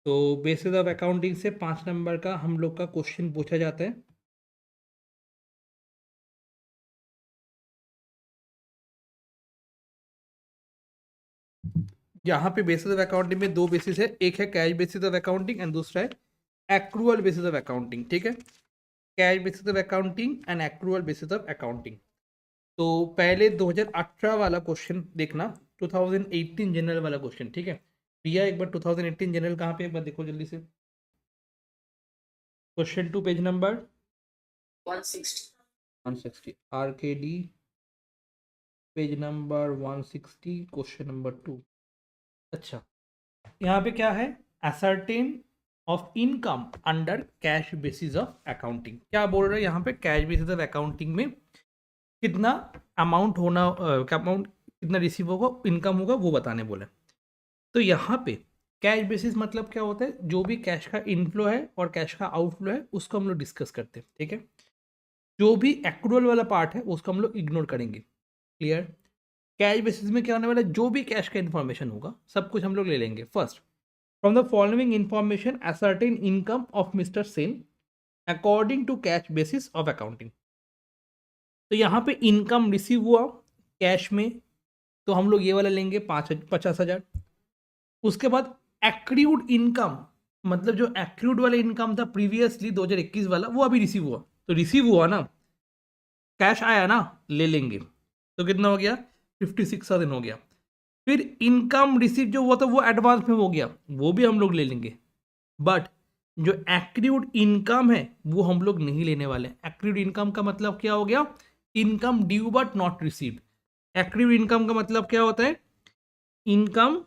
तो basis of accounting से 5 number का हम लोग का क्वेश्चन पूछा जाता है। यहाँ पे बेसिस ऑफ अकाउंटिंग में दो बेसिस है, एक है cash basis of accounting and दूसरा है एक्रूअल बेसिस ऑफ अकाउंटिंग। ठीक है, cash basis of accounting and accrual basis of accounting. तो पहले 2018 वाला क्वेश्चन देखना, 2018 जनरल वाला क्वेश्चन। ठीक है प्रिया, एक बार 2018 जनरल कहाँ पे, एक बार देखो जल्दी से। Question 2 page number 160 RKD page number 160 question number 2। अच्छा, यहाँ पे क्या है, ascertain of income under cash basis of accounting. क्या बोल रहे हैं यहाँ पे, कैश बेसिस ऑफ अकाउंटिंग में कितना अमाउंट होना, अमाउंट कितना रिसीव होगा, इनकम होगा, वो बताने बोले। तो यहाँ पे कैश बेसिस मतलब क्या होता है, जो भी कैश का इनफ्लो है और कैश का आउटफ्लो है उसको हम लोग डिस्कस करते हैं। ठीक है, जो भी एक्रूअल वाला पार्ट है उसको हम लोग इग्नोर करेंगे। क्लियर। कैश बेसिस में क्या होने वाला है, जो भी कैश का इन्फॉर्मेशन होगा सब कुछ हम लोग ले लेंगे। First, from the following information ascertain income of mister Sen according to cash basis of accounting. तो यहाँ पे इनकम रिसीव हुआ कैश में, तो हम लोग ये वाला लेंगे 50,000। उसके बाद एक्रूड इनकम, मतलब जो एक्रूड वाला इनकम था प्रीवियसली 2021 वाला, वो अभी रिसीव हुआ, तो रिसीव हुआ ना, कैश आया ना, ले लेंगे। तो कितना हो गया, 56,000 हो गया। फिर इनकम रिसीव जो हुआ था वो एडवांस में हो गया, वो भी हम लोग ले लेंगे। बट जो एक्रूड इनकम है वो हम लोग नहीं लेने वाले। एक्रूड इनकम का मतलब क्या हो गया, income due but not received. Accrued income का मतलब क्या होता है, income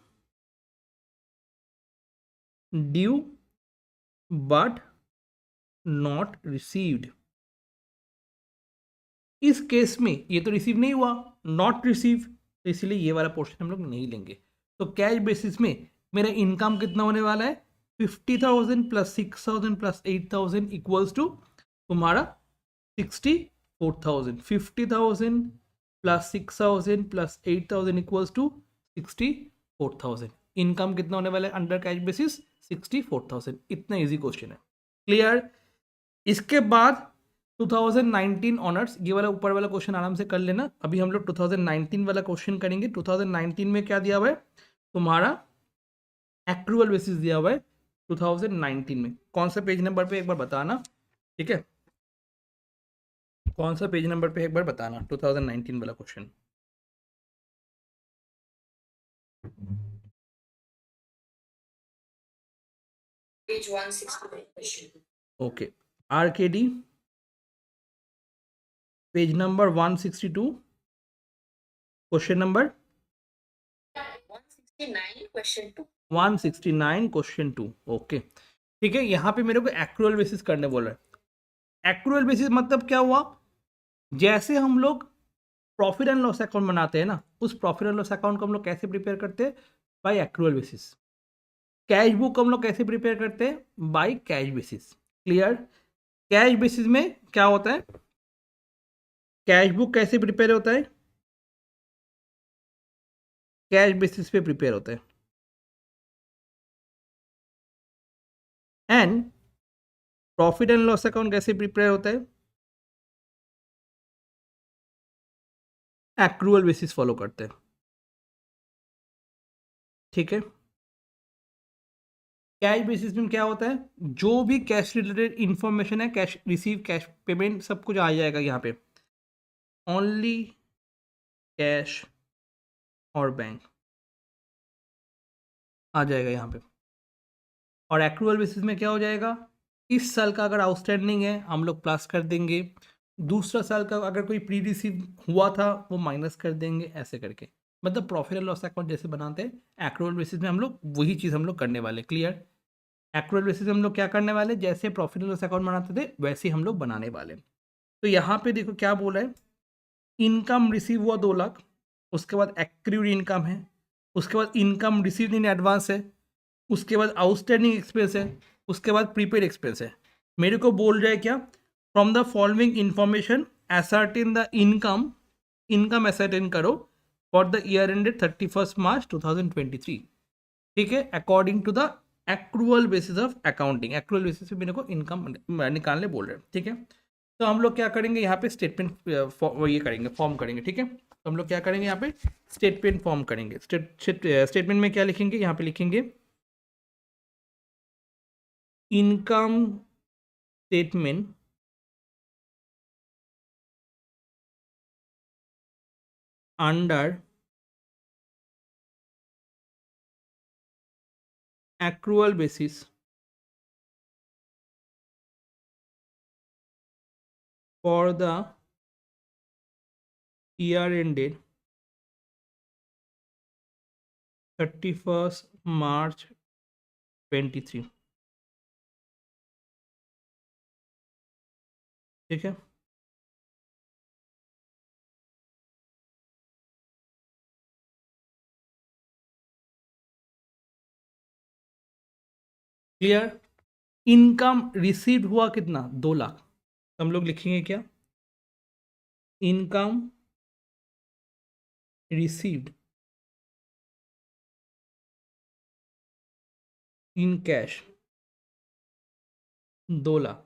due but not received. इस केस में ये तो रिसीव नहीं हुआ, नॉट रिसीव, तो इसलिए ये वाला पोर्शन हम लोग नहीं लेंगे। तो कैश बेसिस में मेरा इनकम कितना होने वाला है, 50,000 प्लस 6,000 प्लस 8,000 इक्वल्स टू तुम्हारा 64,000। 50,000 plus 6,000 plus 8,000 equals to 64,000। Income कितना होने वाला है अंडर कैश बेसिस, 64,000। इतना इजी क्वेश्चन है। क्लियर। इसके बाद 2019 ऑनर्स, ये वाला ऊपर वाला क्वेश्चन आराम से कर लेना। अभी हम लोग 2019 वाला क्वेश्चन करेंगे। 2019 में क्या दिया हुआ है तुम्हारा, एक्रूअल बेसिस दिया हुआ है 2019 में। कौन सा पेज नंबर पे एक बार बताना, ठीक है, कौन सा पेज नंबर पे एक बार बताना 2019 वाला question. Page 160 okay, RKD page number 162 question number 169 question 2 169 question 2। Okay ठीक है, यहाँ पे मेरे को एक्रूअल बेसिस करने बोल रहा है। एक्रूअल बेसिस मतलब क्या हुआ, जैसे हम लोग प्रॉफिट एंड लॉस अकाउंट बनाते हैं ना, उस प्रॉफिट एंड लॉस अकाउंट को हम लोग कैसे प्रिपेयर करते हैं, by accrual basis. Cash book हम लोग कैसे प्रिपेयर करते हैं, by cash basis. Clear. Cash basis में क्या होता है, कैश बुक कैसे प्रिपेयर होता है, कैश बेसिस पे प्रिपेयर होता है। And profit and loss account कैसे प्रिपेयर होता है, एक्रूअल बेसिस फॉलो करते हैं। ठीक है, कैश बेसिस में क्या होता है, जो भी कैश रिलेटेड इंफॉर्मेशन है, कैश रिसीव, कैश पेमेंट, सब कुछ आ जाएगा यहाँ पे, ओनली कैश और बैंक आ जाएगा यहाँ पे। और एक्रूअल बेसिस में क्या हो जाएगा, इस साल का अगर आउटस्टैंडिंग है हम लोग प्लस कर देंगे, दूसरा साल का अगर कोई प्री रिसीव हुआ था वो माइनस कर देंगे, ऐसे करके। मतलब प्रॉफिट एंड लॉस अकाउंट जैसे बनाते हैं एक्रूअल बेसिस में हम लोग वही चीज़ हम लोग करने वाले। क्लियर। एक्रूअल बेसिस हम लोग क्या करने वाले, जैसे प्रॉफिट एंड लॉस अकाउंट बनाते थे वैसे हम लोग बनाने वाले। तो यहाँ पे देखो क्या बोला है, इनकम रिसीव हुआ 2 लाख, उसके बाद एक्रूड इनकम है, उसके बाद इनकम रिसीव इन एडवांस है, उसके बाद आउटस्टैंडिंग एक्सपेंस है, उसके बाद प्रीपेड एक्सपेंस है। मेरे को बोल रहा है क्या, from the following information ascertain the income, income ascertain करो for the year ended 31 March 2023। ठीक है, according to the accrual basis of accounting, accrual basis पे मेरे को इनकम निकालने बोल रहे हैं, ठीक है। तो हम लोग क्या करेंगे यहाँ पे स्टेटमेंट ये करेंगे, फॉर्म करेंगे, ठीक है। तो हम लोग क्या करेंगे यहाँ पे स्टेटमेंट फॉर्म करेंगे। स्टेटमेंट में क्या लिखेंगे, यहाँ पे लिखेंगे income statement under accrual basis for the year ended 31st March 23, ठीक है। क्लियर। इनकम रिसीव्ड हुआ कितना, 2 लाख। तो हम लोग लिखेंगे क्या, income received in cash 2 lakh,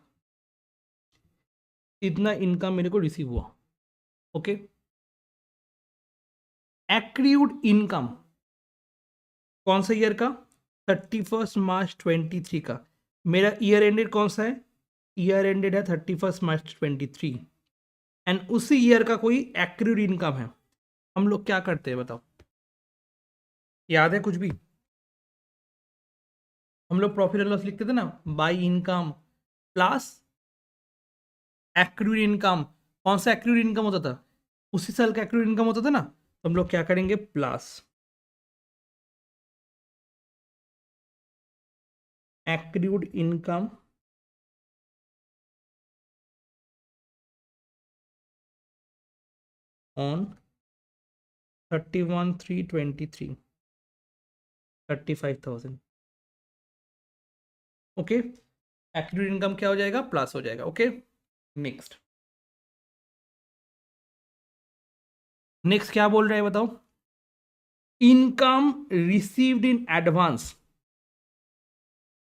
इतना इनकम मेरे को रिसीव हुआ, ओके। एक्रीड इनकम कौन सा ईयर का, 31 मार्च 23 का। मेरा ईयर एंडेड कौन सा है, ईयर एंडेड है 31 मार्च 23, एंड उसी ईयर का कोई एक्रीड इनकम है। हम लोग क्या करते हैं बताओ, याद है कुछ भी, हम लोग प्रॉफिट एंड लॉस लिखते थे ना, by income plus accrued income. कौन सा एक्रूड इनकम होता था, उसी साल का एक्रूड इनकम होता था ना। तो हम लोग क्या करेंगे, plus accrued income on 31/3/23, 35,000, okay. Accrued income क्या हो जाएगा, प्लस हो जाएगा, ओके। नेक्स्ट, नेक्स्ट क्या बोल रहे हैं बताओ, income received in advance,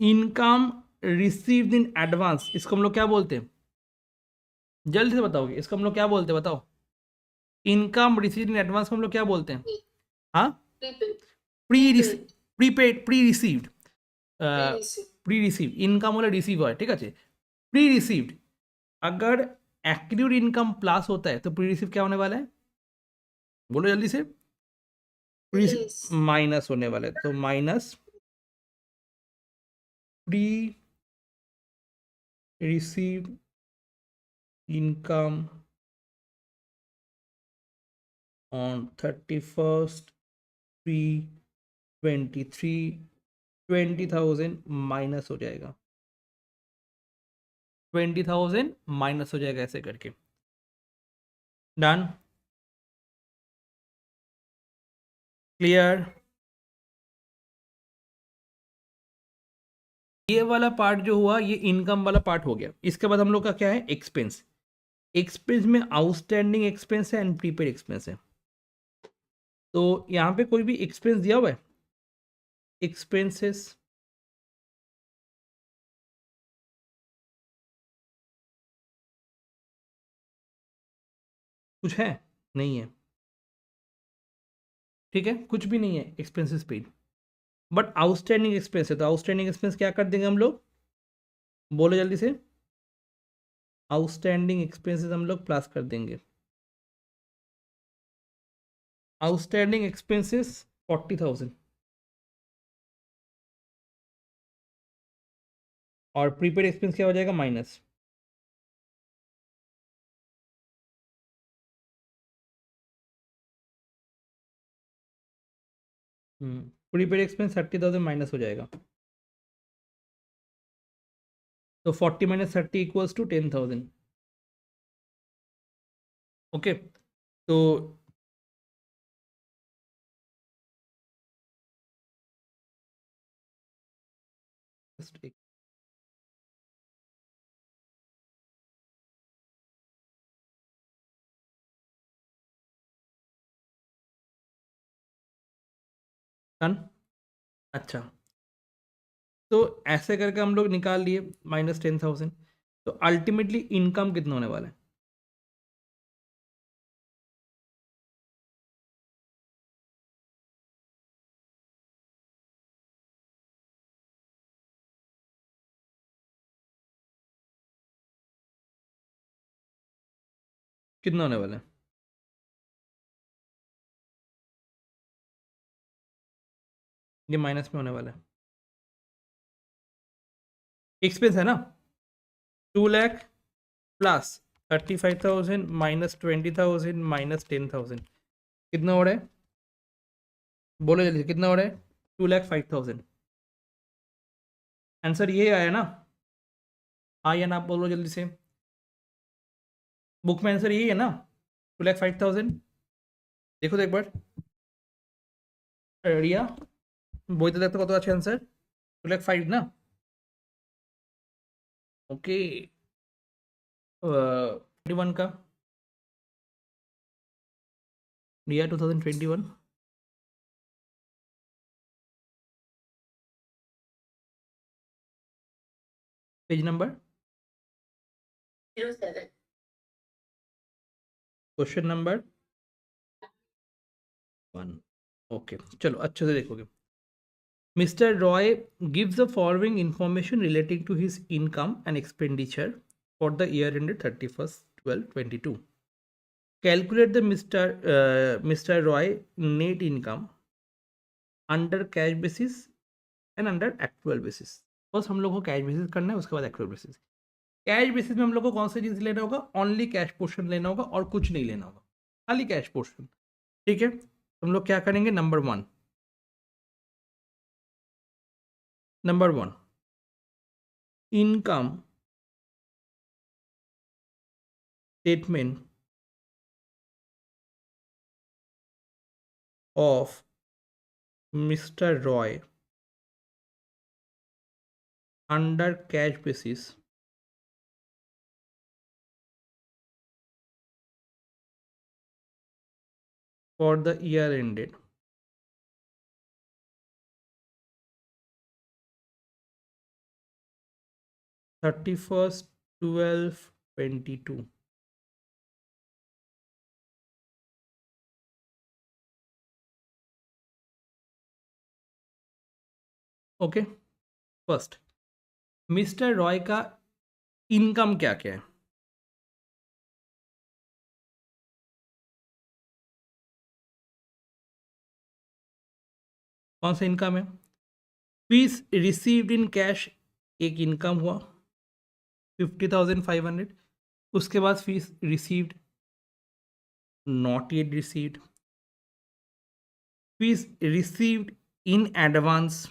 income received in advance, इसको हम लोग क्या बोलते हैं, जल्दी से बताओगे, इसको हम लोग क्या बोलते हैं बताओ, इनकम रिसीव्ड इन एडवांस को हम लोग क्या बोलते हैं, हाँ, People. Pre People. Prepaid, pre received, Pre-receive. Pre receive, income वाला रिसीव है, ठीक है। प्री रिसीव्ड, अगर एक्यूड इनकम प्लस होता है तो प्री रिसीव क्या होने वाला है, बोलो जल्दी से, प्री Yes. माइनस होने वाला है, तो minus pre receive income on 31/3/23, 20,000 minus हो जाएगा, 20,000 माइनस हो जाएगा, ऐसे करके। Done, clear. ये वाला पार्ट जो हुआ ये इनकम वाला पार्ट हो गया। इसके बाद हम लोग का क्या है, एक्सपेंस। एक्सपेंस में आउटस्टैंडिंग एक्सपेंस है एंड प्रीपेड एक्सपेंस है। तो यहाँ पे कोई भी एक्सपेंस दिया हुआ है, एक्सपेंसेस, कुछ है, नहीं है, ठीक है, कुछ भी नहीं है expenses paid, but outstanding expense है। तो आउटस्टैंडिंग एक्सपेंस क्या कर देंगे हम लोग, बोलो जल्दी से, आउटस्टैंडिंग एक्सपेंसेस हम लोग प्लस कर देंगे। आउटस्टैंडिंग एक्सपेंसेस 40,000, और प्रीपेड एक्सपेंस क्या हो जाएगा, माइनस। प्रीपेड एक्सपेंस 30,000 माइनस हो जाएगा, तो 40 माइनस 30 इक्वल्स टू 10,000, ओके। तो just एक डन, अच्छा। तो ऐसे करके हम लोग निकाल लिए -10,000। तो अल्टीमेटली इनकम कितना होने वाला है? कितना होने वाला है? ये माइनस में होने वाला है। एक्सपेंस है ना, 2 लाख प्लस 35,000 -20,000 -10,000, कितना हो रहा है? बोलो जल्दी, कितना हो रहा है? 2,05,000। आंसर ये आया ना? हाँ या ना, आप बोलो जल्दी से। बुक में आंसर यही है ना, 2,05,000? देखो तो एक बार, रिया বইতে দেখতে কত আছে आंसर? 2,05,000 ना? ओके। 21 का, रिया 2021 page number 07. Question number 1। Okay चलो अच्छे से देखोगे। Mister Roy gives the following information relating to his income and expenditure for the year ended 31st 12/22. Calculate the Mr. Roy net income under cash basis and under actual basis। बस हम लोग को cash basis करना है, उसके बाद actual basis. Cash basis में हम लोग को कौन सी चीज़ लेना होगा? ओनली कैश पोर्शन लेना होगा और कुछ नहीं लेना होगा, खाली कैश पोर्शन। ठीक है, तो हम लोग क्या करेंगे? Number one, income statement of mister Roy under cash basis for the year ended 31st 12/22। Okay, first mister Roy का इनकम क्या क्या है? कौन सा इनकम है? फीस रिसीव्ड इन कैश एक इनकम हुआ 50,500। उसके बाद fees received not yet received, fees received in advance.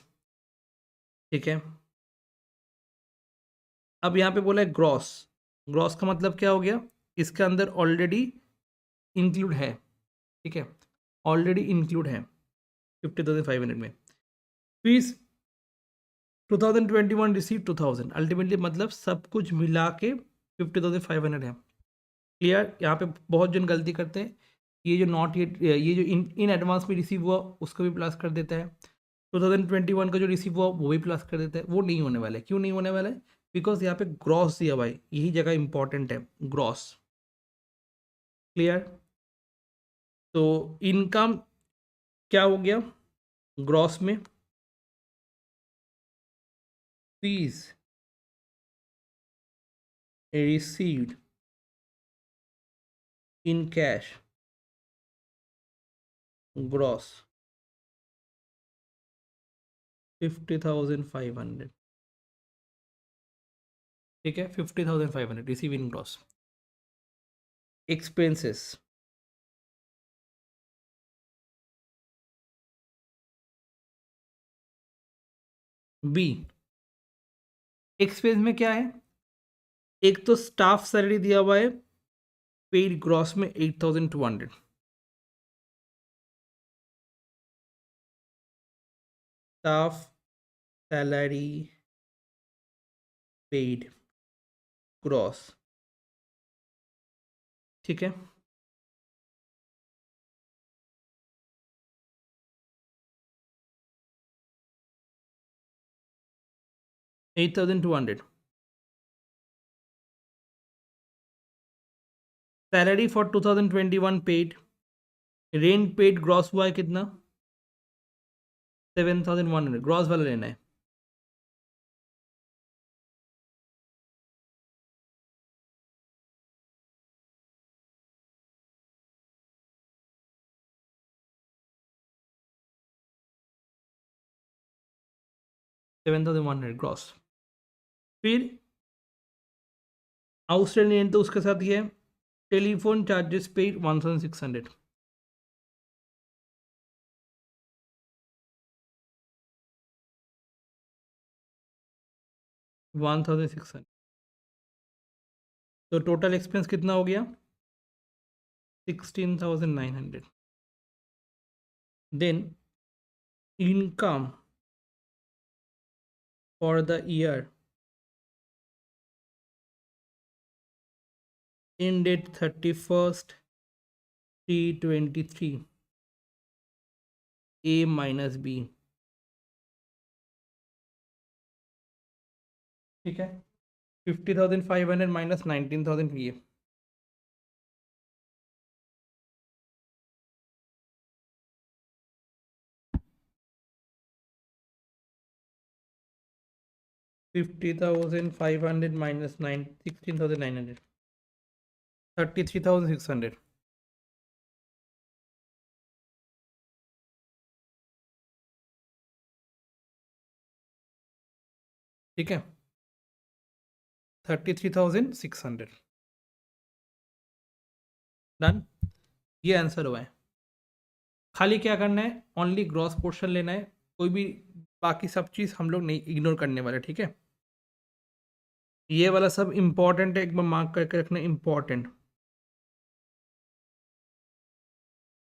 ठीक है, अब यहाँ पे बोला है ग्रॉस। ग्रॉस का मतलब क्या हो गया? इसके अंदर ऑलरेडी इंक्लूड है। ठीक है, ऑलरेडी इंक्लूड है 50,500 में। फीस 2021 रिसीव 2000, अल्टीमेटली मतलब सब कुछ मिला के 50,500 है। क्लियर? यहाँ पे बहुत जन गलती करते हैं, ये जो नॉट ये जो इन एडवांस में रिसीव हुआ उसको भी प्लस कर देता है, 2021 का जो रिसीव हुआ वो भी प्लस कर देता है। वो नहीं होने वाला है। क्यों नहीं होने वाला है? बिकॉज यहाँ पे ग्रॉस दिया भाई, यही जगह इंपॉर्टेंट है, ग्रॉस। क्लियर? तो इनकम क्या हो गया ग्रॉस में? Fees received in cash gross 50,500। ठीक है, 50,500 receive in gross. Expenses B. Expense में क्या है? एक तो स्टाफ सैलरी दिया हुआ है पेड ग्रॉस में 8,200। Staff salary paid gross. ठीक है, 8,200. Salary for 2021 paid, rent paid gross हुआ है कितना? 7,100. ग्रॉस वाला लेना है. $7,100 ग्रॉस. फिर आउटस्टैंडिंग तो उसके साथ ही है. Telephone charges paid 1,600. 1,600. तो टोटल एक्सपेंस कितना हो गया? 16,900. Then income for the year ended 31st 3/23, A minus B. ठीक है. 50,500 माइनस 19,000 ये. $50,500 minus 16,900. 33,600. ठीक है. 33,600. डन. ये आंसर हुआ है. खाली क्या करना है? ओनली ग्रॉस पोर्शन लेना है. कोई भी बाकी सब चीज़ हम लोग नहीं इग्नोर करने वाले. ठीक है. ये वाला सब इम्पॉर्टेंट है, एक बार मार्क करके रखना. इम्पॉर्टेंट.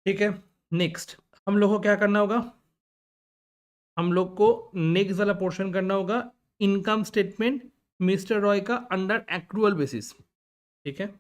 ठीक है. नेक्स्ट हम लोग को क्या करना होगा? हम लोग को नेक्स्ट वाला पोर्शन करना होगा इनकम स्टेटमेंट मिस्टर रॉय का अंडर एक्रूअल बेसिस. ठीक है.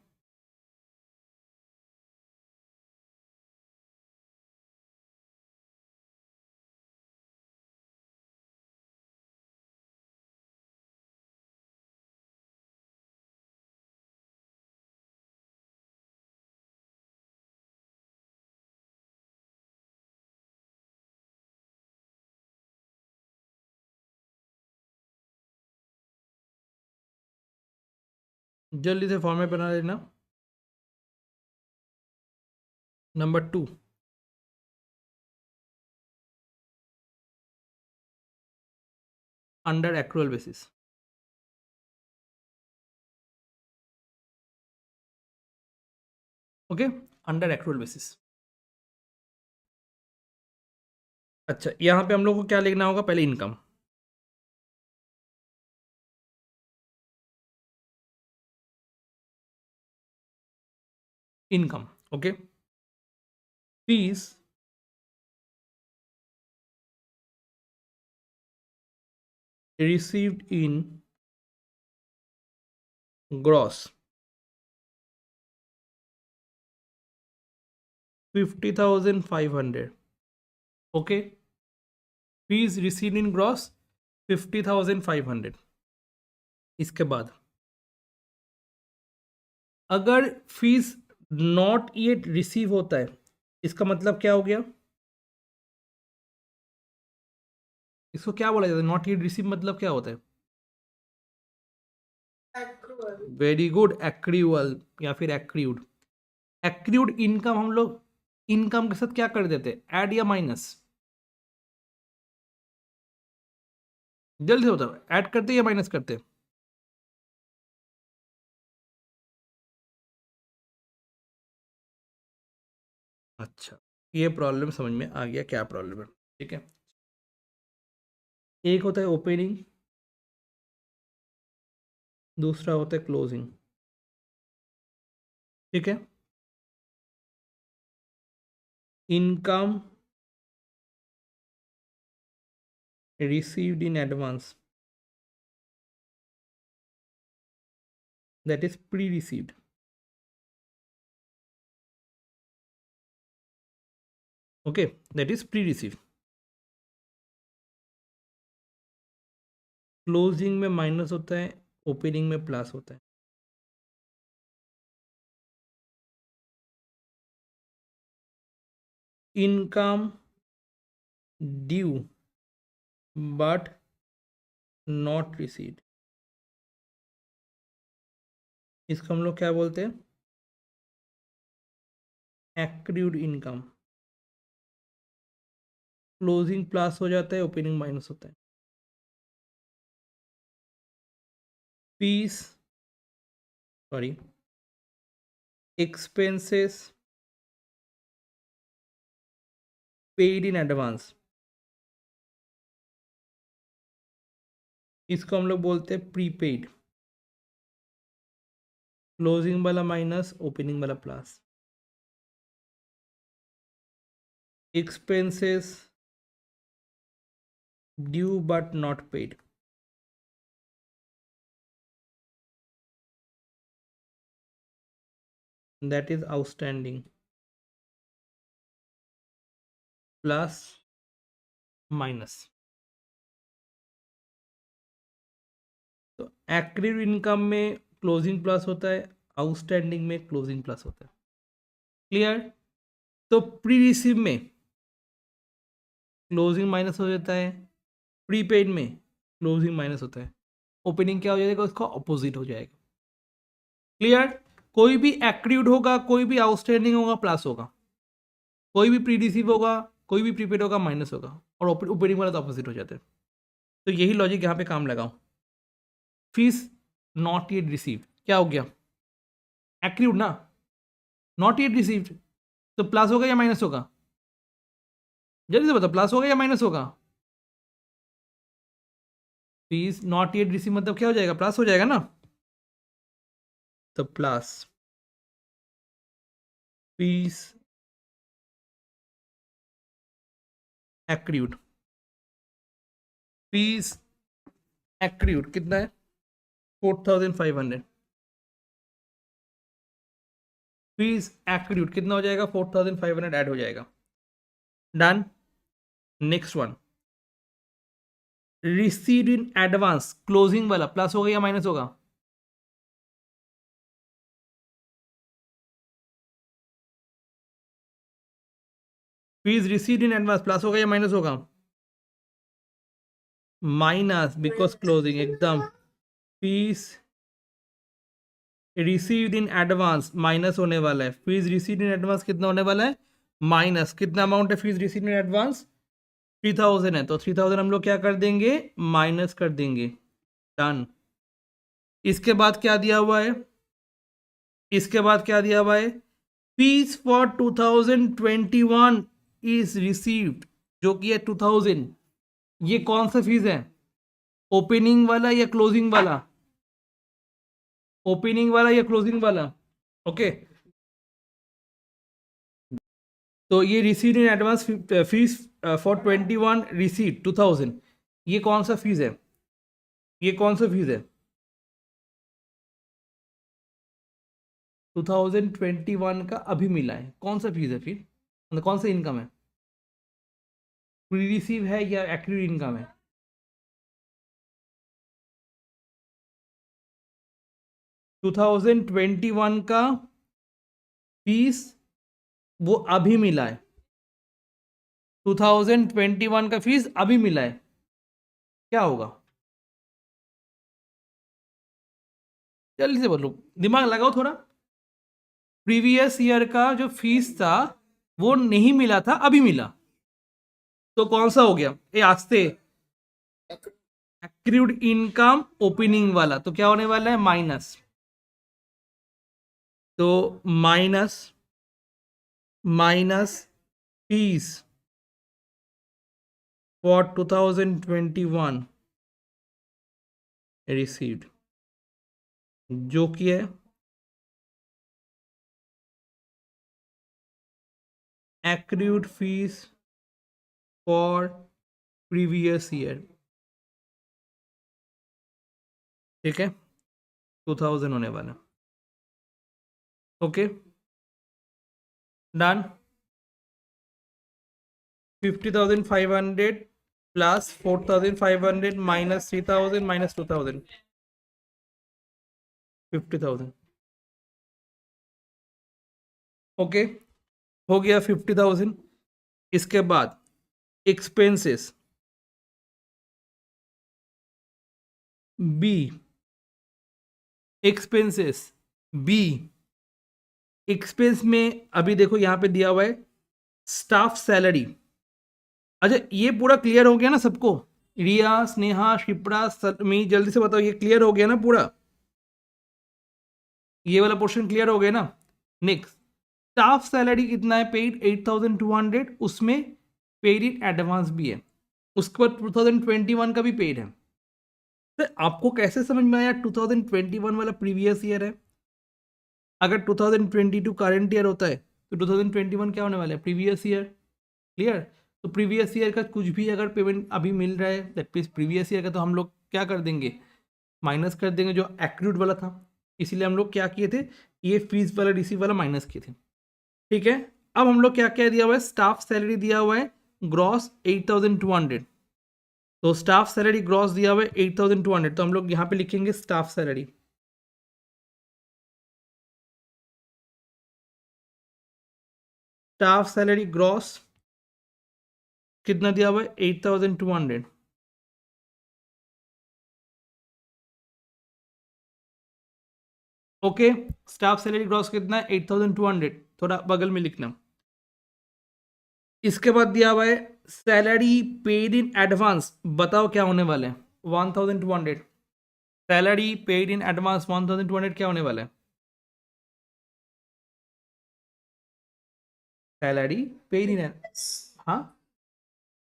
जल्दी से फॉर्मेट बना लेना. Number 2, under accrual basis. Okay. Under accrual basis. अच्छा, यहाँ पे हम लोग को क्या लिखना होगा? पहले income. Income. Okay. Fees received in gross 50,500. Okay. Fees receive in gross 50,500. इसके बाद अगर फीस नॉट येट रिसीव होता है, इसका मतलब क्या हो गया? इसको क्या बोला जाता है? नॉट येट रिसीव मतलब क्या होता है? Accrual. Very good. एक्रीवल या फिर एक्रीव्ड. एक्रीव्ड इनकम हम लोग इनकम के साथ क्या कर देते? ऐड या माइनस? जल्दी से बताओ, ऐड करते या माइनस करते? अच्छा, ये प्रॉब्लम समझ में आ गया क्या प्रॉब्लम है. ठीक है. एक होता है ओपनिंग, दूसरा होता है क्लोजिंग. ठीक है. Income received in advance, that is pre-received. Okay, that is pre-received. Closing में माइनस होता है, ओपनिंग में प्लस होता है। Income due but not received, इसको हम लोग क्या बोलते हैं? Accrued income. क्लोजिंग प्लस हो जाता है, ओपनिंग माइनस होता है। Fees, sorry, expenses paid in advance, इसको हम लोग बोलते हैं प्रीपेड। क्लोजिंग वाला माइनस, ओपनिंग वाला plus. Expenses due but not paid, that is outstanding, plus minus. तो एक्टिव इनकम में क्लोजिंग प्लस होता है, आउटस्टैंडिंग में क्लोजिंग प्लस होता है। क्लियर? तो प्री रिसीव में क्लोजिंग माइनस हो जाता है, प्रीपेड में क्लोजिंग माइनस होता है, ओपनिंग क्या हो जाएगा? उसका ऑपोजिट हो जाएगा। क्लियर? कोई भी एक्टिव होगा, कोई भी आउटस्टैंडिंग होगा, प्लस होगा। कोई भी प्री रिसीव होगा, कोई भी प्रीपेड होगा, माइनस होगा। और ओपनिंग वाला तो ऑपोजिट हो जाता है। तो यही लॉजिक यहाँ पे काम लगाओ। फीस नॉट येट रिसीव, क्या हो गया? एक्टिव ना, नॉट येट रिसीव्ड, तो प्लस होगा या माइनस होगा? जल्दी से बताओ, प्लस होगा या माइनस होगा? फीस नॉट येट रिसीव मतलब क्या हो जाएगा? प्लस हो जाएगा ना। तो plus fees accrued, fees accrued कितना है? 4500। फीस एक्रूड कितना हो जाएगा? 4500 ऐड हो जाएगा। Done. Next one, received in advance, closing वाला प्लस होगा या माइनस होगा? Fees received in advance plus होगा या माइनस होगा? माइनस, बिकॉज क्लोजिंग, एकदम। फीस रिसीव्ड इन एडवांस माइनस होने वाला है। फीस रिसीव्ड इन एडवांस कितना होने वाला है? माइनस। कितना अमाउंट है फीस रिसीव्ड इन एडवांस? 3000 है, तो 3000 हम लोग क्या कर देंगे? माइनस कर देंगे। डन। इसके बाद क्या दिया हुआ है? इसके बाद क्या दिया हुआ है? फीस फॉर 2021 इज रिसीव्ड, जो कि है 2000। ये कौन सा फीस है? ओपनिंग वाला या क्लोजिंग वाला? ओपनिंग वाला या क्लोजिंग वाला? ओके। तो ये receipt in advance fees for 21 receipt 2000, ये कौन सा फीस है? ये कौन सा फीस है? 2021 का अभी मिला है, कौन सा फीस है फिर? मतलब कौन सा इनकम है? प्री रिसीव है या एक्टिव इनकम है? टू 2021 का फीस वो अभी मिला है। 2021 का फीस अभी मिला है, क्या होगा? जल्दी से बोलो, दिमाग लगाओ थोड़ा। प्रीवियस ईयर का जो फीस था वो नहीं मिला था, अभी मिला, तो कौन सा हो गया? ये आस्ते, एक्रूड इनकम ओपनिंग वाला, तो क्या होने वाला है? माइनस। तो minus, minus fees for 2021 received, जो कि है accrued fees for previous year. ठीक है, 2000 होने वाला। Okay, done. 50,500 plus 4,500 minus 3,000 minus 2,000, 50,000। Okay, हो गया 50,000। इसके बाद expenses B, expenses B, expense में अभी देखो यहाँ पे दिया हुआ है स्टाफ सैलरी। अच्छा, ये पूरा क्लियर हो गया ना सबको? रिया, स्नेहा, शिप्रा, सलमी, जल्दी से बताओ, ये क्लियर हो गया ना पूरा? ये वाला पोर्शन क्लियर हो गया ना? नेक्स्ट, स्टाफ सैलरी कितना है? पेड 8,200, उसमें पेड इन एडवांस भी है। उसके बाद 2021 का भी पेड है। तो आपको कैसे समझ में आया 2021 वाला प्रीवियस ईयर है? अगर 2022 करंट ईयर होता है तो 2021 क्या होने वाला है? Previous year. क्लियर? तो प्रीवियस ईयर का कुछ भी अगर पेमेंट अभी मिल रहा है दैट मीन्स प्रीवियस ईयर का, तो हम लोग क्या कर देंगे? माइनस कर देंगे जो एक्रूड वाला था। इसीलिए हम लोग क्या किए थे? ये फीस वाला रिसीव वाला माइनस किए थे। ठीक है, अब हम लोग क्या क्या दिया हुआ है? स्टाफ सैलरी दिया हुआ है ग्रॉस 8,200। तो स्टाफ सैलरी ग्रॉस दिया हुआ है 8,200, तो हम लोग यहाँ पे लिखेंगे staff salary. Staff salary gross कितना दिया हुआ है? 8,200। ओके, स्टाफ सैलरी ग्रॉस कितना है? 8,200। थोड़ा बगल में लिखना। इसके बाद दिया हुआ है सैलरी पेड इन एडवांस। बताओ क्या होने वाला है? 1,200। सैलरी पेड इन एडवांस 1,200 क्या होने वाला है? सैलरी पेड इन, हाँ,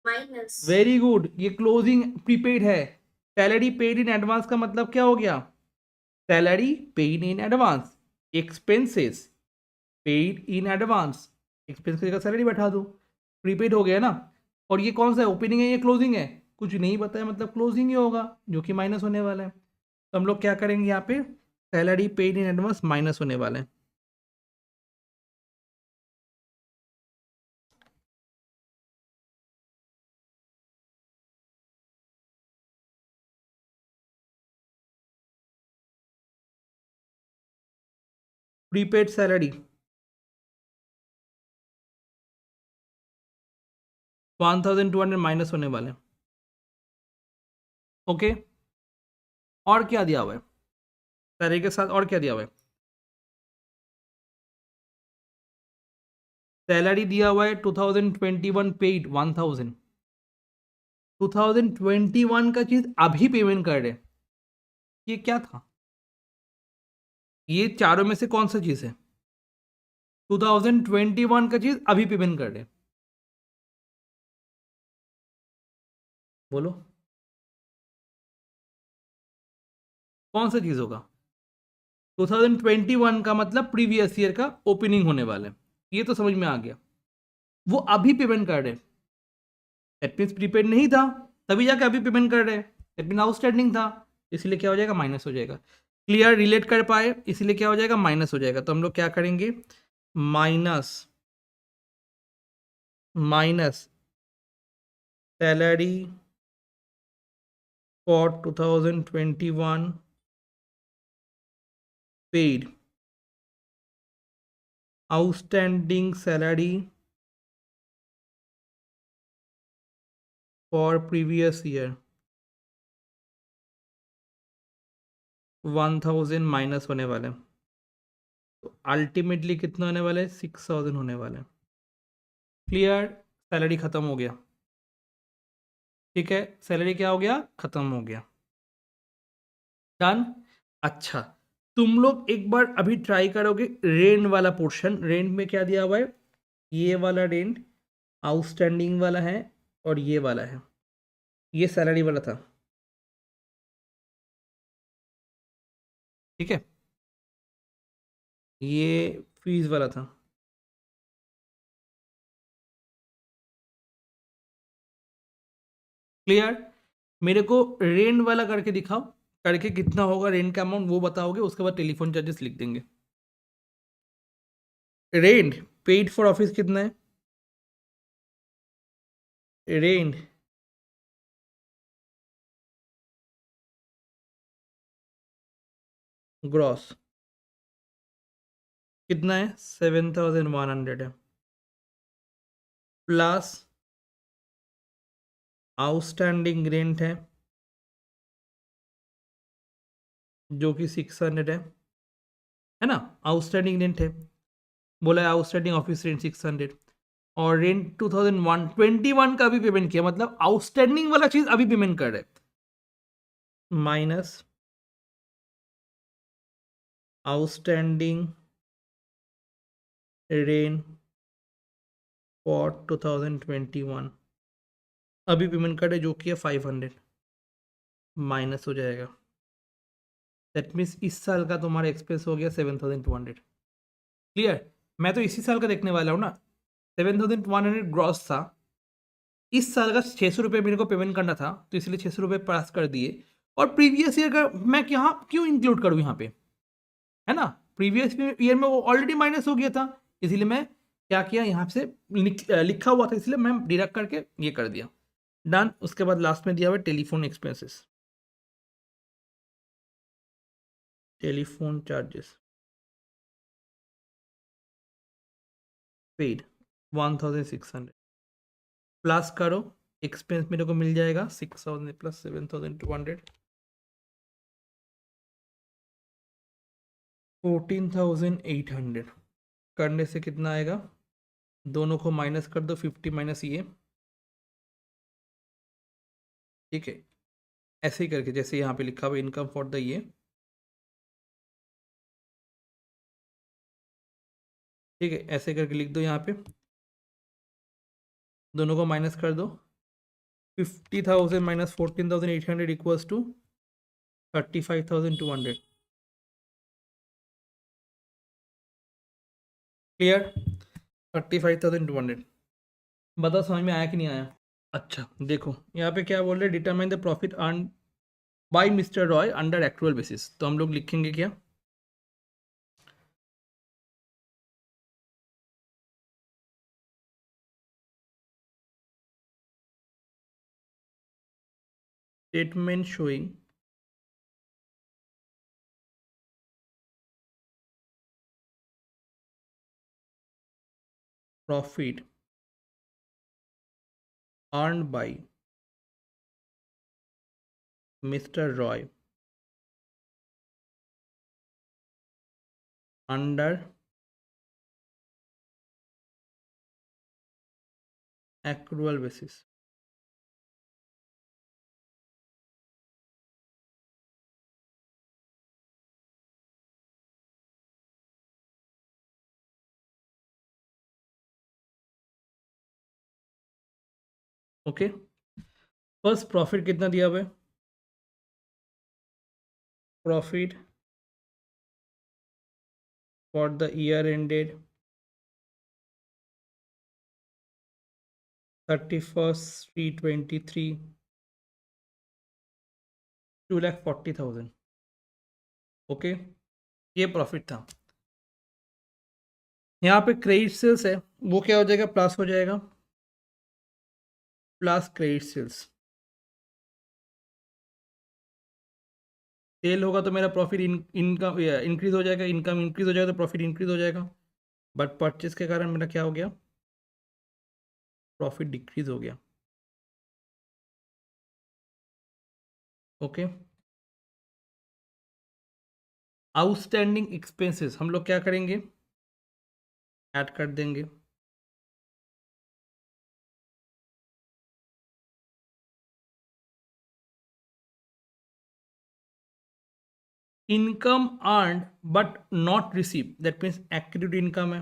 Minus. वेरी गुड, ये क्लोजिंग प्रीपेड है। सैलरी पेड इन एडवांस का मतलब क्या हो गया? Salary paid in advance, expenses paid in advance, expense की जगह सैलरी बैठा दो, प्रीपेड हो गया ना। और ये कौन सा है? ओपनिंग है, ये क्लोजिंग है? कुछ नहीं बताया, मतलब क्लोजिंग ही होगा, जो कि माइनस होने वाला है। तो हम लोग क्या करेंगे यहाँ पे? Salary paid in advance minus होने वाला है। प्रीपेड सैलरी 1,200 माइनस होने वाले। ओके, और क्या दिया हुआ है सैलरी के साथ? और क्या दिया हुआ है? सैलरी दिया हुआ है 2021 पेड 1,000। 2021 का चीज अभी पेमेंट कर रहे, ये क्या था? ये चारों में से कौन सा चीज है? 2021 का चीज अभी पेमेंट कर रहे, बोलो कौन सा चीज होगा? 2021 का मतलब प्रीवियस ईयर का ओपनिंग होने वाला है, ये तो समझ में आ गया। वो अभी पेमेंट कर रहे, दैट मीन्स प्रीपेड नहीं था, तभी जाके अभी पेमेंट कर रहे, दैट मीन आउटस्टैंडिंग था, इसलिए क्या हो जाएगा? माइनस हो जाएगा। क्लियर? रिलेट कर पाए, इसलिए क्या हो जाएगा? माइनस हो जाएगा। तो हम लोग क्या करेंगे? Minus minus salary for 2021 paid, outstanding salary for previous year 1,000 minus होने वाले हैं। तो अल्टीमेटली कितना होने वाला है? 6,000 होने वाला है। क्लियर? सैलरी खत्म हो गया। ठीक है, सैलरी क्या हो गया? खत्म हो गया। डन। अच्छा, तुम लोग एक बार अभी ट्राई करोगे रेंट वाला पोर्शन। रेंट में क्या दिया हुआ है? ये वाला रेंट आउटस्टैंडिंग वाला है, और ये वाला है, ये सैलरी वाला था। ठीक है, ये फीस वाला था। क्लियर? मेरे को रेंट वाला करके दिखाओ, करके कितना होगा रेंट का अमाउंट वो बताओगे, उसके बाद टेलीफोन चार्जेस लिख देंगे। रेंट पेड फॉर ऑफिस कितना है? रेंट ग्रॉस कितना है 7,100 है, प्लस आउटस्टैंडिंग रेंट है जो कि 600 है ना। आउटस्टैंडिंग रेंट है, बोला है आउटस्टैंडिंग ऑफिस रेंट 600, और रेंट 2021 का भी पेमेंट किया, मतलब आउटस्टैंडिंग वाला चीज अभी पेमेंट कर रहे, माइनस आउटस्टैंडिंग रेंट फॉर 2021 अभी पेमेंट कर रहे जो कि है 500, माइनस हो जाएगा। दैट मीन्स इस साल का तुम्हारा एक्सपेंस हो गया 7,200। क्लियर। मैं तो इसी साल का देखने वाला हूँ ना। 7,100 ग्रॉस था, इस साल का 600 रुपये मेरे को पेमेंट करना था, तो इसलिए 600 रुपये पास कर दिए। और प्रीवियस ईयर का मैं यहाँ क्यों इंक्लूड करूँ यहाँ पे, है ना। प्रीवियस ईयर में वो ऑलरेडी माइनस हो गया था, इसीलिए मैं क्या किया यहाँ से लिखा हुआ था, इसलिए मैं डिडक्ट करके ये कर दिया। डन। उसके बाद लास्ट में दिया हुआ telephone expenses, telephone charges paid 1,600, plus करो एक्सपेंस मेरे को मिल जाएगा 6,000 प्लस 7,200, 14,800। करने से कितना आएगा, दोनों को माइनस कर दो, 50 माइनस ये, ठीक है। ऐसे ही करके जैसे यहाँ पे लिखा हुआ इनकम फॉर द ये, ठीक है, ऐसे करके लिख दो यहाँ पे, दोनों को माइनस कर दो। 50,000 माइनस 14,800 इक्वल्स टू 35,200। क्लियर। 35,200। बताओ समझ में आया कि नहीं आया। अच्छा देखो यहाँ पे क्या बोल रहे हैं, determine the profit earn by mister Roy under actual basis, तो हम लोग लिखेंगे क्या, statement showing profit earn by mister Roy under actual basis. Okay. First profit कितना दिया हुआ है, profit for the year ended 31/3/23 2,40,000। Okay, ये प्रॉफिट था। यहाँ पे क्रेडिट सेल्स है, वो क्या हो जाएगा, प्लस हो जाएगा, प्लस क्रेडिट सेल्स। सेल होगा तो मेरा प्रॉफिट इनकम इंक्रीज हो जाएगा, इनकम इंक्रीज हो जाएगा तो प्रॉफिट इंक्रीज हो जाएगा। बट परचेज के कारण मेरा क्या हो गया, प्रॉफिट डिक्रीज हो गया। ओके। आउटस्टैंडिंग एक्सपेंसेस हम लोग क्या करेंगे, ऐड कर देंगे। Income earned but not receive, that means active income है।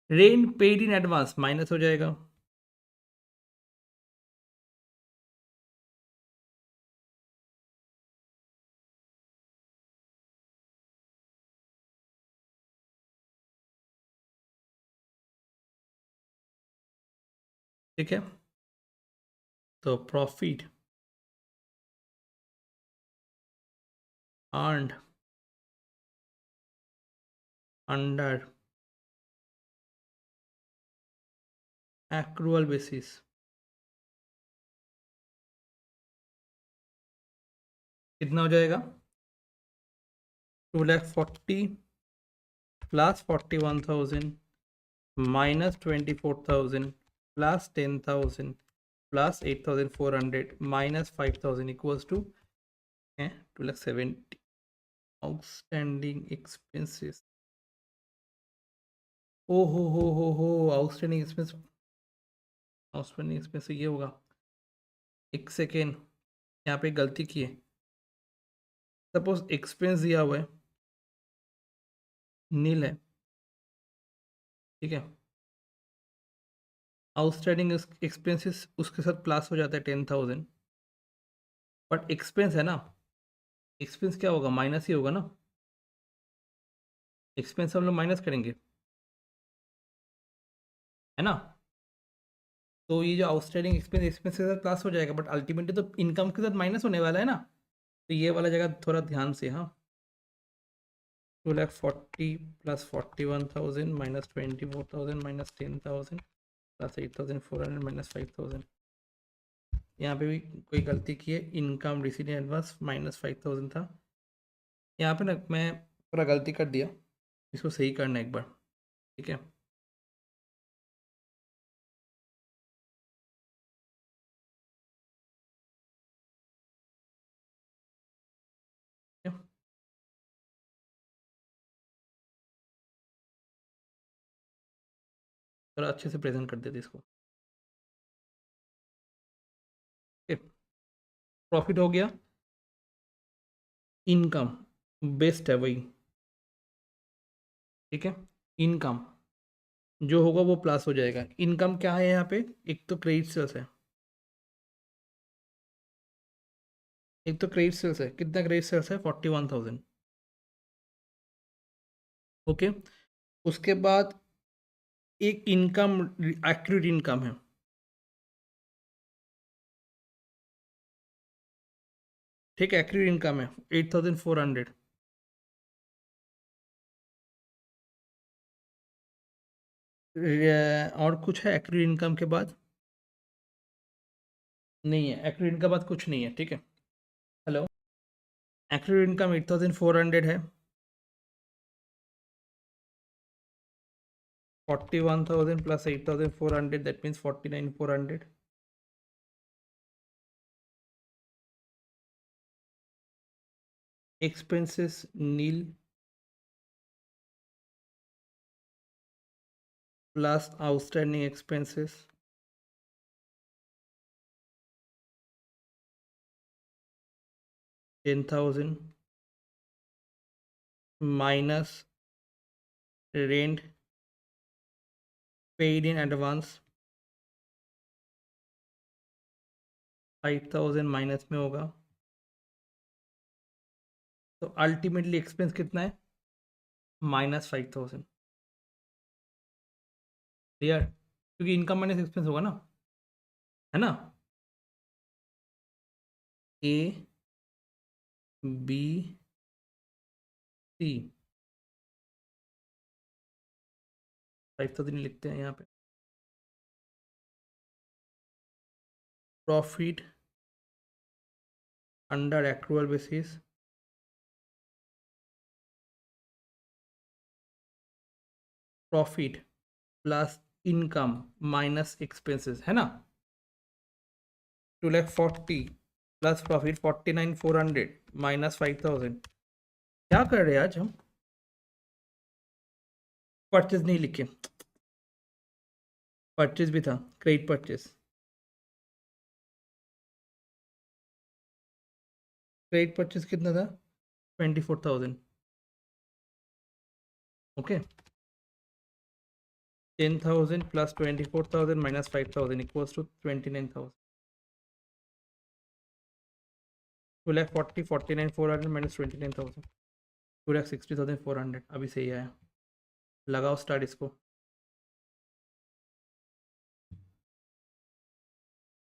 Rent paid in advance minus हो जाएगा। ठीक है, तो profit earned under accrual basis, कितना हो जाएगा? 2,40,000 plus 41,000 minus 24,000 plus 10,000 plus 8,400 minus 5,000 equals to 2,70,000 outstanding expenses. ओ हो आउटस्टैंडिंग एक्सपेंस, आउटस्टैंडिंग एक्सपेंस ये होगा, एक सेकेंड, यहाँ पे गलती की है। सपोज एक्सपेंस दिया हुआ है, नील है, ठीक है, आउटस्टैंडिंग एक्सपेंसेस उसके साथ प्लस हो जाता है 10,000, बट एक्सपेंस है ना, एक्सपेंस क्या होगा? माइनस ही होगा ना, एक्सपेंस हम लोग माइनस करेंगे, है ना। तो ये जो आउटस्टैंडिंग एक्सपेंस एक्सपेंस के साथ प्लस हो जाएगा, बट अल्टीमेटली तो इनकम के साथ माइनस होने वाला है ना, तो ये वाला जगह थोड़ा ध्यान से, हाँ। 2,40,000 plus 41,000 minus 24,000 minus 10,000 plus 8,400 minus 5,000, यहाँ पे भी कोई गलती की है, इनकम रिसीट एडवांस माइनस 5,000 था, यहाँ पे ना मैं पूरा गलती कर दिया, इसको सही करना एक बार, ठीक है। थोड़ा अच्छे से प्रेजेंट कर देते इसको, प्रॉफिट हो गया, इनकम बेस्ट है वही, ठीक है, इनकम जो होगा वो प्लस हो जाएगा। इनकम क्या है यहाँ पे? एक तो क्रेडिट सेल्स है, एक तो क्रेडिट सेल्स है, कितना क्रेडिट सेल्स है? 41,000, ओके। उसके बाद एक इनकम, एक्यूरेट इनकम है, ठीक है, एक्यूरेट इनकम है 8,400, और कुछ है एक्यूरेट इनकम के बाद? नहीं है, एक्यूरेट इनकम के बाद कुछ नहीं है, ठीक है। हेलो, एक्यूरेट इनकम 8,400 है, 41,000 plus 8,400 that means 49,400, expenses nil plus outstanding expenses 10,000 minus rent paid in advance 5,000 minus में होगा, तो अल्टीमेटली एक्सपेंस कितना है? माइनस 5,000, क्लियर, क्योंकि इनकम माइनस एक्सपेंस होगा ना, है ना। ए बी सी, 5,000 लिखते हैं यहाँ पे, profit under accrual basis profit plus income minus expenses, है ना। 2,40,000 प्लस प्रॉफिट 49,400 माइनस 5,000, क्या कर रहे हैं आज हम? परचेज नहीं लिखे, परचेज भी था, क्रेडिट परचेज, क्रेडिट परचेज कितना था? 24,000, okay. 10,000 plus 24,000 minus 5,000 equals to 29,000, 2,40,000 49,400 minus 29,000, 2,60,400, अभी सही आया, लगाओ स्टार्ट इसको,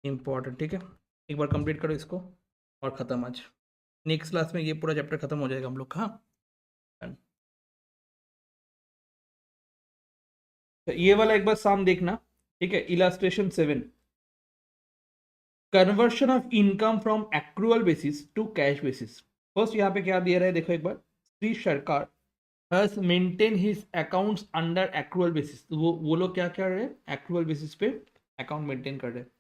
इम्पॉर्टेंट, ठीक है, एक बार कंप्लीट करो इसको और ख़त्म आज, नेक्स्ट क्लास में ये पूरा चैप्टर खत्म हो जाएगा हम लोग का, हाँ। तो ये वाला एक बार साम देखना, ठीक है, illustration 7, conversion of income from accrual basis to cash basis. First यहाँ पे क्या दिया रहा है देखो एक बार, Shri Sarkar has maintain his accounts under accrual basis. तो वो लोग क्या कर रहे हैं, एक्रूअल बेसिस पे अकाउंट मेंटेन कर रहे हैं।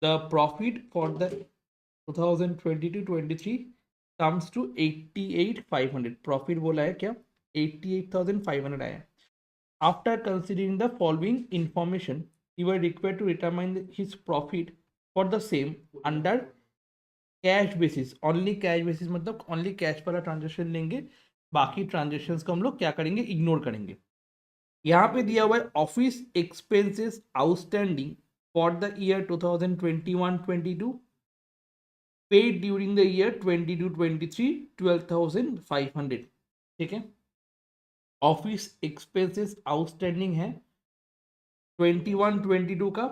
The profit for the 2022-23 comes to 88,500। Profit बोला है क्या, 88,500 आया। After considering the following information you are required to determine his profit for the same under cash basis. Only cash basis मतलब only cash वाला transaction लेंगे, बाकी transactions को हम लोग क्या करेंगे, इग्नोर करेंगे। यहाँ पे दिया हुआ है office expenses outstanding for the year 2021-22 paid during the year 22-23 12,500। ठीक है, ऑफिस एक्सपेंसेस आउटस्टैंडिंग है 21-22 का,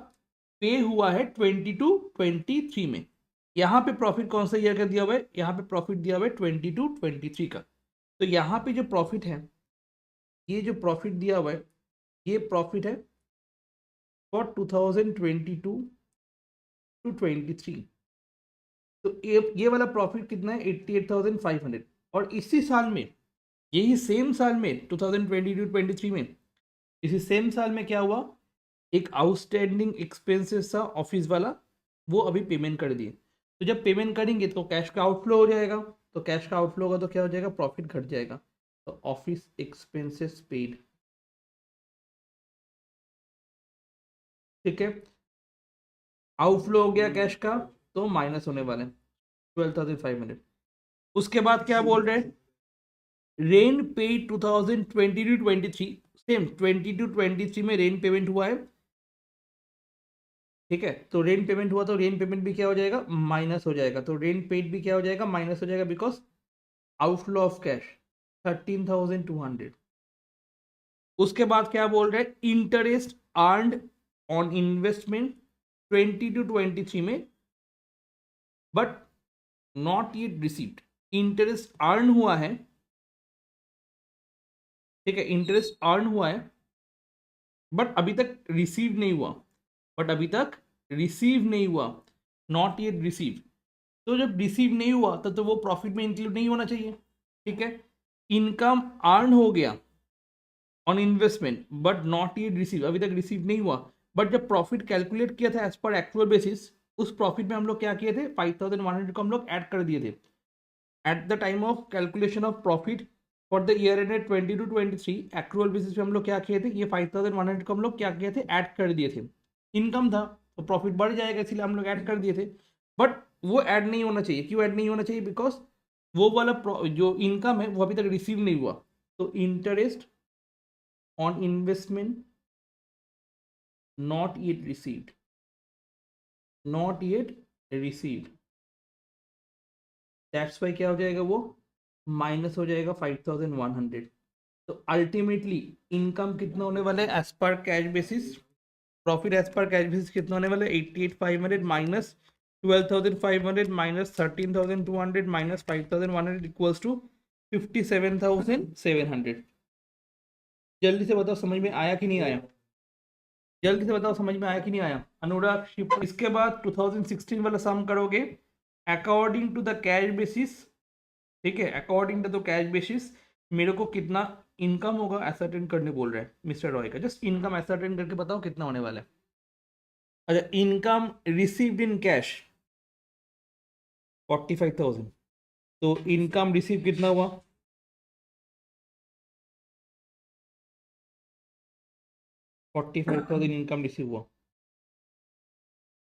पे हुआ है 22-23 में। यहाँ पे प्रॉफिट कौन सा ईयर का दिया हुआ है, यहाँ पे प्रॉफिट दिया हुआ है 22-23 का। तो यहाँ पे जो प्रॉफिट है, ये जो प्रॉफिट दिया हुआ है, ये प्रॉफिट है फॉर 2022-23। तो ये वाला प्रॉफिट कितना है, 88,500। और इसी साल में, यही सेम साल में 2022-23 में, इसी सेम साल में क्या हुआ, एक आउटस्टैंडिंग एक्सपेंसेस था ऑफिस वाला, वो अभी पेमेंट कर दिए। तो जब पेमेंट करेंगे तो कैश का आउटफ्लो हो जाएगा, तो कैश का आउटफ्लो होगा तो क्या हो जाएगा, प्रॉफिट घट जाएगा। तो ऑफिस एक्सपेंसेस पेड, ठीक है, आउटफ्लो हो गया कैश का, तो माइनस होने वाले 12,500। उसके बाद क्या बोल रहे हैं, रेन पेड 2022-23, सेम 22-23 में रेन पेमेंट हुआ है। ठीक है, तो रेन पेमेंट हुआ तो रेन पेमेंट भी क्या हो जाएगा, माइनस हो जाएगा। तो रेन पेड भी क्या हो जाएगा, माइनस हो जाएगा, बिकॉज आउटफ्लो ऑफ कैश 13,200। उसके बाद क्या बोल रहे हैं, इंटरेस्ट अर्नड ऑन इन्वेस्टमेंट 22-23 में but not yet received. Interest earn हुआ है, ठीक है, इंटरेस्ट अर्न हुआ है बट अभी तक रिसीव नहीं हुआ, बट अभी तक रिसीव नहीं हुआ, नॉट येट रिसीव। तो जब रिसीव नहीं हुआ तो वो प्रॉफिट में इंक्लूड नहीं होना चाहिए। ठीक है, इनकम अर्न हो गया on investment but not yet receive, अभी तक रिसीव नहीं हुआ। बट जब प्रॉफिट कैलकुलेट किया था एज पर एक्चुअल बेसिस, उस प्रॉफिट में हम लोग क्या किए थे, 5,100 को हम लोग ऐड कर दिए थे। At the time of calculation of profit for the year ended 22-23 actual basis पे हम लोग क्या किए थे, ये 5,100 को हम लोग क्या किए थे, ऐड कर दिए थे। इनकम था तो प्रॉफिट बढ़ जाएगा, इसलिए हम लोग ऐड कर दिए थे। बट वो ऐड नहीं होना चाहिए, क्यों ऐड नहीं होना चाहिए, बिकॉज वो वाला जो इनकम है वो अभी तक रिसीव नहीं हुआ। तो interest on investment not yet received, not yet received, that's why क्या हो जाएगा, वो माइनस हो जाएगा 5,100। तो अल्टीमेटली इनकम कितना होने वाला है as per cash basis, profit as per cash basis कितना होने वाला है, 88,500 minus 12,500 minus 13,200 minus 5,100 equals to 57,700। जल्दी से बताओ समझ में आया कि नहीं आया, जल्दी से बताओ समझ में आया कि नहीं आया अनुराग शिव। इसके बाद 2016 वाला सम करोगे according to the cash basis. ठीक है, according to the cash basis मेरे को कितना इनकम होगा एसर्टेन करने बोल रहा है मिस्टर रॉय का। जस्ट इनकम एसर्टेन करके बताओ कितना होने वाला है। अच्छा, इनकम रिसीव्ड इन कैश 45,000, तो इनकम रिसीव कितना हुआ, 45,000 इनकम रिसीव हुआ।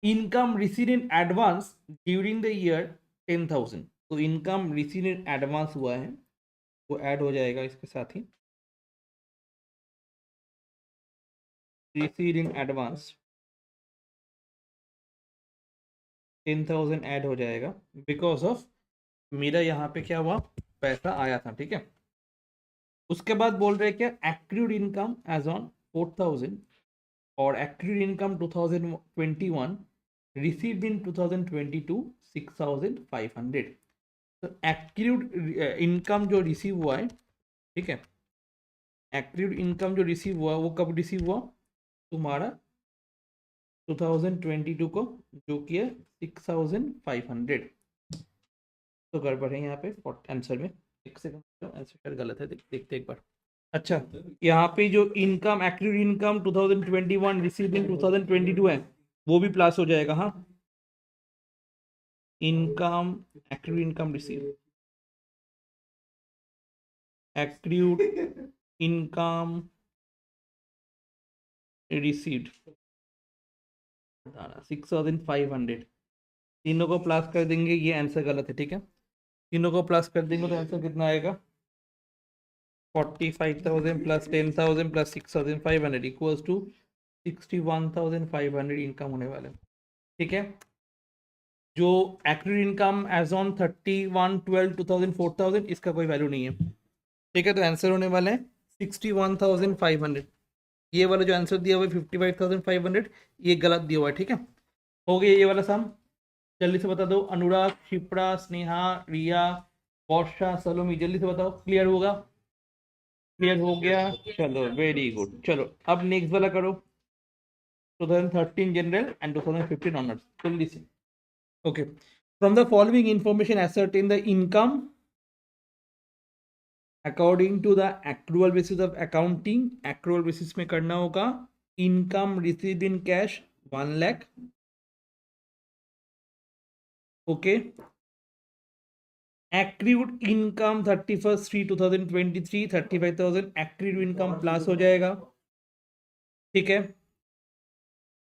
Income receive in advance during the year 10,000, तो इनकम रिसीव इन एडवांस हुआ है, वो ऐड हो जाएगा इसके साथ ही, रिसीव इन एडवांस 10,000 ऐड हो जाएगा बिकॉज ऑफ मेरा यहाँ पे क्या हुआ, पैसा आया था। ठीक है, उसके बाद बोल रहे क्या, एक्रूड इनकम एज ऑन 4,000 और एक्रूड इनकम 2021 रिसीव्ड इन 2022 6,500। तो एक्रूड इनकम जो रिसीव हुआ है, ठीक है, एक्रूड इनकम जो रिसीव हुआ वो कब रिसीव हुआ, तुम्हारा 2022 को, जो कि है 6500। तो गड़बड़ है यहाँ पे आंसर में। एक सेकंड, आंसर शायद गलत है, देखते एक बार। अच्छा, यहाँ पे जो income, active income 2021 receive in 2022 है, वो भी प्लस हो जाएगा। हाँ, income, active income receive, active income received 6500, तीनों को प्लस कर देंगे, ये आंसर गलत है, ठीक है। तीनों को प्लस कर देंगे तो आंसर कितना आएगा? 45,000 plus 10,000 plus 6,500 equals to 61,500 income होने वाले, ठीक है। जो एक्टिव इनकम एज ऑन 31/12/2000 4,000, इसका कोई वैल्यू नहीं है, ठीक है। तो आंसर होने वाले हैं 61,500। ये वाला जो आंसर दिया हुआ है 55,500, ये गलत दिया हुआ है, ठीक है। हो गया ये वाला सम। जल्दी से बता दो, अनुराग, शिप्रा, स्नेहा, रिया, वर्षा, सलोमी, जल्दी से बताओ। क्लियर होगा? क्लियर हो गया, चलो वेरी गुड। चलो अब नेक्स्ट वाला करो, 2013 जनरल एंड 2015 ऑनर्स, जल्दी से। Okay, from the following information ascertain the income according to the accrual basis of accounting. Accrual basis में करना होगा income received in cash 1 lakh, okay. accrued income 31/3/2023 35,000, accrued income plus हो जाएगा, ठीक है।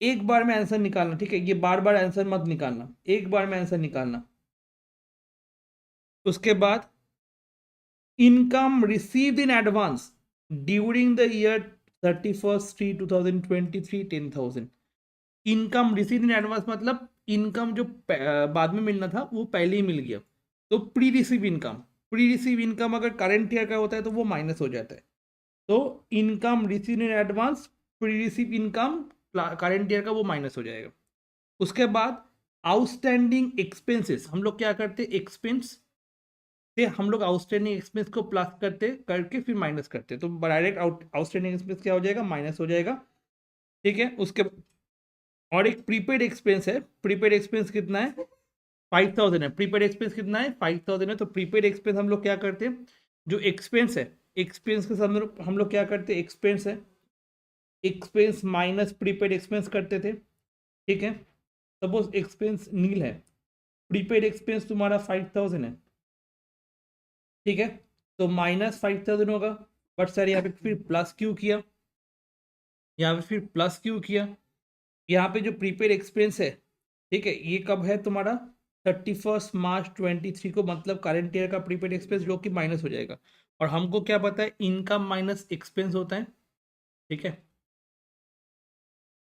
एक बार में आंसर निकालना, ठीक है, ये बार बार आंसर मत निकालना, एक बार में आंसर निकालना। उसके बाद income received in advance during the year 31/3/2023 10,000। Income received in advance मतलब इनकम जो बाद में मिलना था वो पहले ही मिल गया, तो pre receive income. Pre receive income अगर करंट ईयर का होता है तो वो माइनस हो जाता है। तो income receive in advance, pre receive income current year का, वो माइनस हो जाएगा। उसके बाद आउटस्टैंडिंग एक्सपेंसेस, हम लोग क्या करते, एक्सपेंस से हम लोग आउटस्टैंडिंग एक्सपेंस को प्लस करते करके फिर माइनस करते, तो डायरेक्ट आउटस्टैंडिंग एक्सपेंस क्या हो जाएगा? माइनस हो जाएगा, ठीक है। उसके और एक प्रीपेड एक्सपेंस है, प्रीपेड एक्सपेंस कितना है? 5,000 है। प्रीपेड एक्सपेंस कितना है? 5,000 है। तो प्रीपेड एक्सपेंस हम लोग क्या करते हैं, जो एक्सपेंस है, एक्सपेंस के साथ हम लोग क्या करते हैं, एक्सपेंस है, एक्सपेंस माइनस प्रीपेड एक्सपेंस करते थे, ठीक है। सपोज एक्सपेंस नील है, प्रीपेड एक्सपेंस तुम्हारा 5,000 है, ठीक है। तो माइनस 5,000 होगा। बट सर यहाँ पे फिर प्लस क्यों किया? यहाँ पे फिर प्लस क्यों किया? यहाँ पे जो प्रीपेड एक्सपेंस है, ठीक है, ये कब है तुम्हारा? 31 मार्च 2023 को, मतलब करंट ईयर का प्रीपेड एक्सपेंस, जो कि माइनस हो जाएगा। और हमको क्या पता है, इनकम माइनस एक्सपेंस होता है, ठीक है।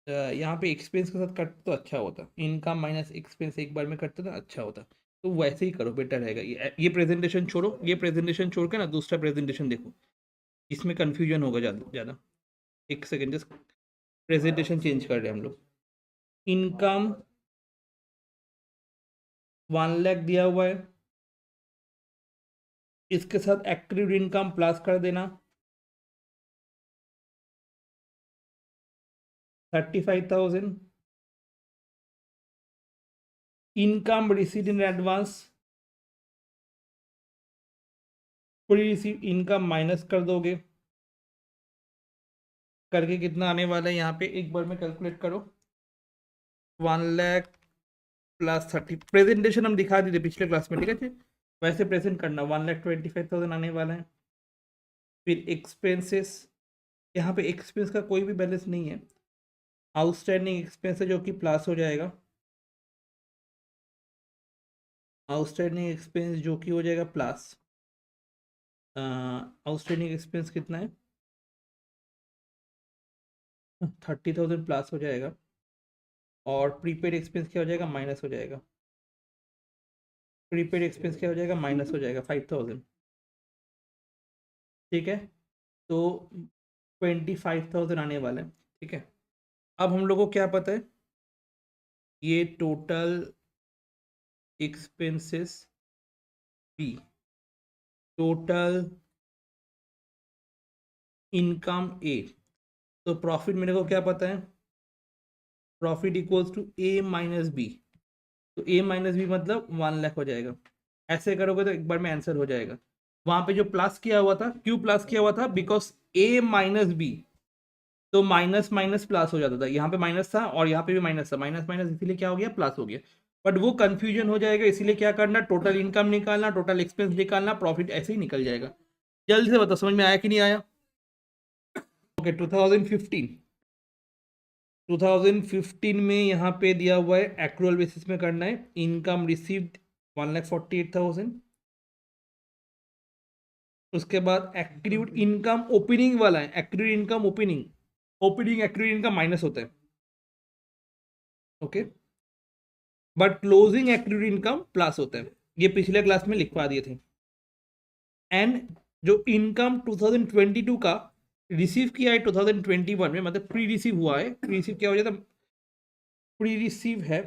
यहाँ पे एक्सपेंस के साथ कट तो अच्छा होता, इनकम माइनस एक्सपेंस एक बार में कटते तो अच्छा होता। तो वैसे ही करो, बेटर रहेगा। ये प्रेजेंटेशन छोड़ो, ये प्रेजेंटेशन छोड़ के ना दूसरा प्रेजेंटेशन देखो, इसमें कंफ्यूजन होगा ज़्यादा ज़्यादा। एक सेकेंड, जस्ट प्रेजेंटेशन चेंज कर रहे हैं हम लोग। इनकम 1 लाख दिया हुआ है, इसके साथ एक्टिव इनकम प्लस कर देना 35,000। Income receive in advance, pre receive income minus कर दोगे, करके कितना आने वाला है यहाँ पे, एक बार में कैलकुलेट करो। 1 लाख प्लस 30, प्रेजेंटेशन हम दिखा दी थी पिछले क्लास में, ठीक है। वैसे प्रेजेंट करना, 1,25,000 आने वाला है। फिर एक्सपेंसेस, यहाँ पे एक्सपेंस का कोई भी बैलेंस नहीं है, आउटस्टैंडिंग एक्सपेंस है जो कि प्लस हो जाएगा। आउटस्टैंडिंग एक्सपेंस जो कि हो जाएगा प्लस। आउटस्टैंडिंग एक्सपेंस कितना है? 30,000 प्लस हो जाएगा। और प्रीपेड एक्सपेंस क्या हो जाएगा? माइनस हो जाएगा। प्रीपेड एक्सपेंस क्या हो जाएगा? माइनस हो जाएगा 5,000, ठीक है। तो 25,000 आने वाले हैं, ठीक है। अब हम लोग को क्या पता है, ये total expenses B, total income A. तो प्रॉफिट मेरे को क्या पता है? Profit equals to A minus B, तो ए माइनस बी मतलब 1 लाख हो जाएगा। ऐसे करोगे तो एक बार में आंसर हो जाएगा। वहां पे जो प्लस किया हुआ था, क्यों प्लस किया हुआ था? बिकॉज ए माइनस बी, तो माइनस माइनस प्लस हो जाता था। यहाँ पे माइनस था और यहाँ पे भी माइनस था, माइनस माइनस इसीलिए क्या हो गया? प्लस हो गया। बट वो कंफ्यूजन हो जाएगा, इसीलिए क्या करना, टोटल इनकम निकालना, टोटल एक्सपेंस निकालना, प्रॉफिट ऐसे ही निकल जाएगा। जल्दी से बताओ समझ में आया कि नहीं आया? ओके 2015 में यहाँ पे दिया हुआ है एक्रुअल बेसिस में करना है। Income received 1,48,000। उसके बाद एक्रूड इनकम ओपनिंग वाला है, accrued income opening, opening accrued income minus होता है, okay. But closing accrued income plus होता है, ये पिछले क्लास में लिखवा दिए थे। एंड जो इनकम 2022 का रिसीव किया है 2021 में, मतलब प्री रिसीव हुआ है, प्री रिसीव क्या हो जाता है? प्री रिसीव है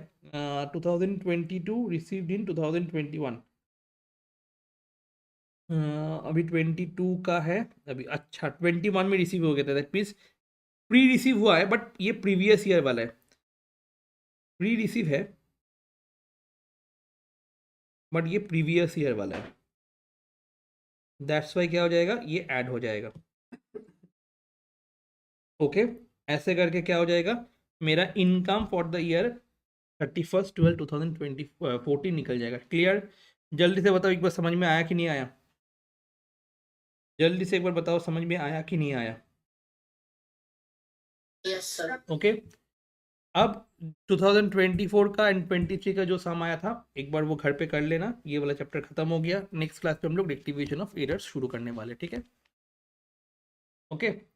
2022 रिसीव्ड इन 2021। अभी 22 का है अभी, अच्छा 21 में रिसीव हो गया था, दैट मीन्स प्री रिसीव हुआ है, बट ये प्रीवियस ईयर वाला है। प्री रिसीव है बट ये प्रीवियस ईयर वाला है, दैट्स वाई क्या हो जाएगा? ये ऐड हो जाएगा, ओके। ऐसे करके क्या हो जाएगा? मेरा इनकम फॉर द ईयर 31/12/2014 निकल जाएगा। क्लियर? जल्दी से बताओ एक बार समझ में आया कि नहीं आया? जल्दी से एक बार बताओ समझ में आया कि नहीं आया? Yes, sir. ओके। अब 2024 का एंड 23 का जो सम आया था, एक बार वो घर पे कर लेना। ये वाला चैप्टर खत्म हो गया। नेक्स्ट क्लास पे हम लोग रेक्टिफिकेशन ऑफ एरर्स शुरू करने वाले, ठीक है? ओके।